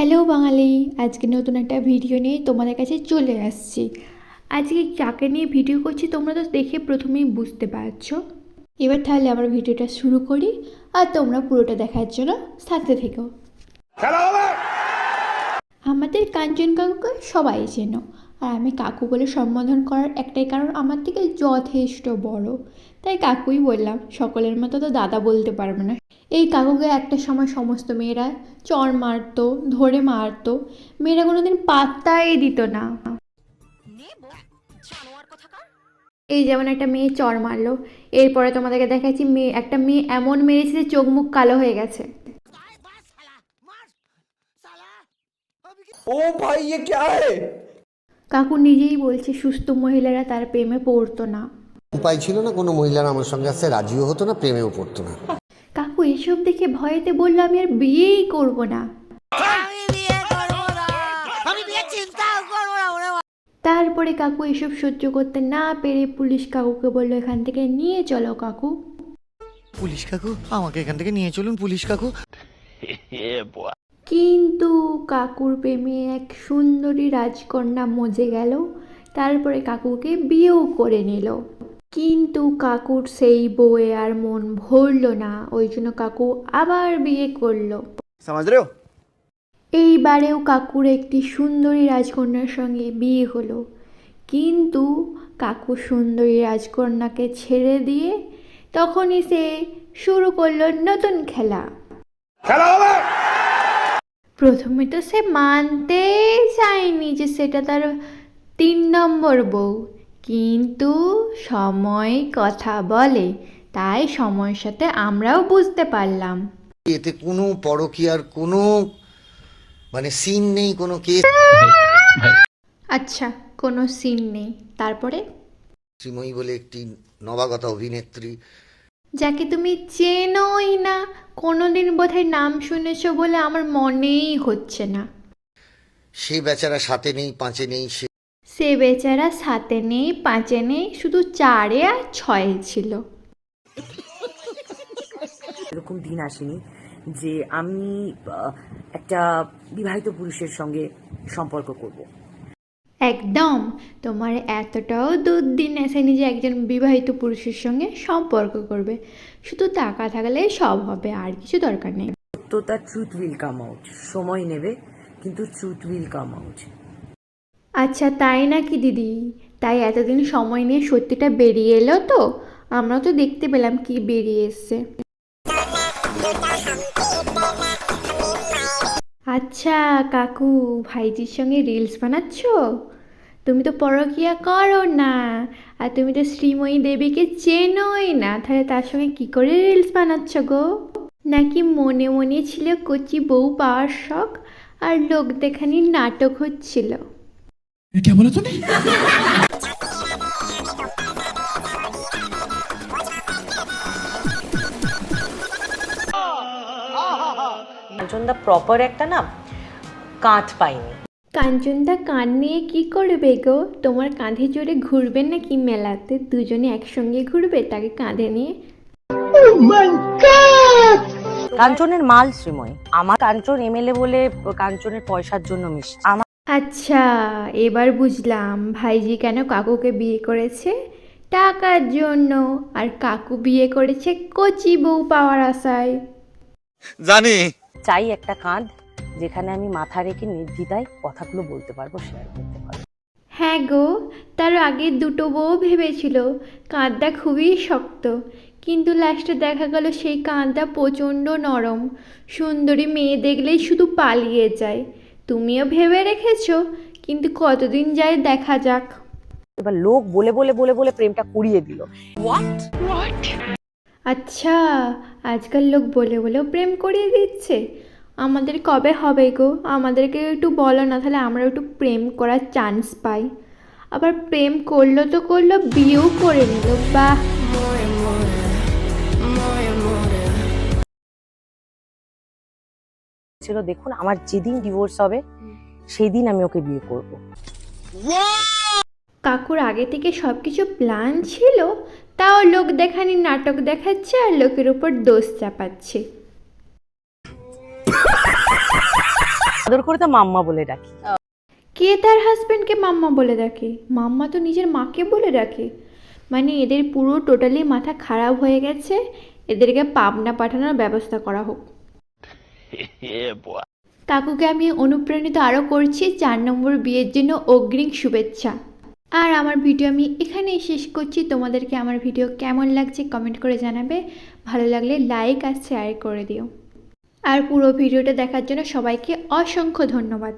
Hello বাঙালি, আজকে নতুন একটা ভিডিও নিয়ে তোমাদের কাছে চলে আসছি। আজকে কাকে নিয়ে ভিডিও করছি তোমরা তো দেখে প্রথমেই বুঝতে পারছো। এবার তাহলে আমরা ভিডিওটা শুরু করি, আর তোমরা পুরোটা দেখার জন্য সাথে থেকো। আমাদের কাঞ্চন কাকুকে সবাই চেনো, আর আমি কাকু বলে সম্বোধন করার একটাই কারণ আমার থেকে যথেষ্ট বড়, তাই কাকুই বললাম। সকলের মতো তো দাদা বলতে পারবে না। এই কাকুকে একটা সময় সমস্ত মেয়েরা চড় মারতো, ধরে মারতো। মেয়েরা কোনোদিন পাত্তাই দিত না। এই যেমন একটা মেয়ে চড় মারলো, এরপরে তোমাদেরকে দেখাচ্ছি একটা মেয়ে এমন মেরেছে যে চোখ মুখ কালো হয়ে গেছে। ओ भाई ये क्या है? কাকু নিজেই বলছে সুস্থ মহিলারা তার প্রেমে পড়তো না। উপায় ছিল না, কোনো মহিলারা আমার সঙ্গে আসতে রাজিও হতো না, প্রেমেও পড়তো না। কাকু এসব দেখে ভয়েতে বললো আমি আর বিয়েই করব না। তারপরে কাকু এসব সহ্য করতে না পেরে পুলিশ কাকুকে বললো এখান থেকে নিয়ে চলো কাকু। পুলিশ কাকু, আমাকে এখান থেকে নিয়ে চলুন পুলিশ কাকু। কিন্তু কাকুর প্রেমে এক সুন্দরী রাজকন্যা মজে গেল। তারপরে কাকুকে বিয়েও করে নিল। কিন্তু কাকুর সেই বউয়ে আর মন ভরল না, ওই জন্য কাকু আবার বিয়ে করলো। समझ रहे हो? এইবারেও কাকুর একটি সুন্দরী রাজকন্যার সঙ্গে বিয়ে হলো। কিন্তু কাকু সুন্দরী রাজকন্যাকে ছেড়ে দিয়ে তখনই সে শুরু করলো নতুন খেলা। প্রথমে তো সে মানতে চায়নি যে সেটা তার 3 নম্বর বউ, কিন্তু সময় কথা বলে, তাই সময়ের সাথে আমরাও বুঝতে পারলাম। এতে কোনো পরকীয়ার কোনো সিন নেই, কোনো কেস। আচ্ছা, কোনো সিন নেই। তারপরে শ্রীময়ী বলে একটি নবাগতা অভিনেত্রী, যাকে তুমি চেনোই না, কোনোদিন বোধহয় নাম শুনেছো বলে আমার মনেই হচ্ছে না। সে বেচারা সাথে নেই, পাঁচে নেই। সে বেচারা 7-এ নেই, 5-এ নেই, শুধু 4-এ আর 6-এ ছিল। এরকম দিন আসেনি যে আমি একটা বিবাহিত পুরুষের সঙ্গে সম্পর্ক করব। একদম, তোমার এতটাও দুর্দিন আসেনি যে একজন বিবাহিত পুরুষের সঙ্গে সম্পর্ক করবে। শুধু টাকা থাকলে সব হবে, আর কিছু দরকার নেই। সত্যতা, ট্রুথ উইল কাম আউট। সময় নেবে, কিন্তু ট্রুথ উইল কাম আউট। আচ্ছা তাই নাকি দিদি? তাই এতদিন সময় নিয়ে সত্যিটা বেরিয়ে এলো তো? আমরা তো দেখতে পেলাম কি বেরিয়ে এসছে। আচ্ছা কাকু, ভাইজির সঙ্গে রিলস বানাচ্ছ? তুমি তো পরকীয়া করো না, আর তুমি তো শ্রীময়ী দেবীকে চেনোই না, তাহলে তার সঙ্গে কি করে রিলস বানাচ্ছ গো? নাকি মনে মনে ছিল কচি বউ পাওয়ার শখ, আর লোক দেখানির নাটক হচ্ছিল? क्या बोला तूने? কাঞ্চনদা প্রপার একটা নাম কাঁধ পাইনি। কাঞ্চনদা কান নিয়ে কি করবে গো? তোমার কাঁধে চড়ে ঘুরবে নাকি মেলাতে? দুজনে একসঙ্গে ঘুরবে তাকে কাঁধে নিয়ে? কাঞ্চনের মাল শ্রীময়। আমার কাঞ্চন এমএলএ বলে কাঞ্চনের পয়সার জন্য মিশছে। আমার আচ্ছা, এবার বুঝলাম ভাইজি কেন কাকুকে বিয়ে করেছে, টাকার জন্য। আর কাকু বিয়ে করেছে কচি বউ পাওয়ার আশায়। জানি। চাই একটা কাঁধ যেখানে আমি মাথা রেখে নির্দ্বিধায় কথাগুলো বলতে পারবো, শেয়ার করতে পারবো। হ্যাঁ গো, তার আগে দুটো বউ ভেবেছিল কাঁধটা খুবই শক্ত, কিন্তু লাস্টে দেখা গেল সেই কাঁধটা প্রচণ্ড নরম। সুন্দরী মেয়ে দেখলেই শুধু পালিয়ে যায়। তুমিও ভেবে রেখেছো, কিন্তু কতদিন যায় দেখা যাক। এবার লোক বলে বলে বলে বলে প্রেমটা কুড়িয়ে দিল। আচ্ছা, আজকাল লোক বলে বলেও প্রেম করিয়ে দিচ্ছে। আমাদের কবে হবে গো? আমাদেরকে একটু বলো না, তাহলে আমরা একটু প্রেম করার চান্স পাই। আবার প্রেম করলো তো করলো, বিয়েও করে নিল, বাহ। ছিল দেখুন, আমার যেদিন ডিভোর্স হবে সেই দিন আমি ওকে বিয়ে করব। কাকুর আগে থেকে সব কিছু প্ল্যান ছিল, তাও লোক দেখানি নাটক দেখাচ্ছে আর লোকের উপর দোষ চাপাচ্ছে। আদর করে তো মাম্মা বলে ডাকি। কে তার হাজবেন্ডকে মাম্মা বলে ডাকে? মাম্মা তো নিজের মাকে বলে ডাকে। মানে এদের পুরো টোটালি মাথা খারাপ হয়ে গেছে, এদেরকে পাবনা পাঠানোর ব্যবস্থা করা হোক। কাকুকে আমি অনুপ্রাণিত আরও করছি 4 নম্বর বিয়ের জন্য অগ্রিম শুভেচ্ছা। আর আমার ভিডিও আমি এখানেই শেষ করছি। তোমাদেরকে আমার ভিডিও কেমন লাগছে কমেন্ট করে জানাবে, ভালো লাগলে লাইক আর শেয়ার করে দিও। আর পুরো ভিডিওটা দেখার জন্য সবাইকে অসংখ্য ধন্যবাদ।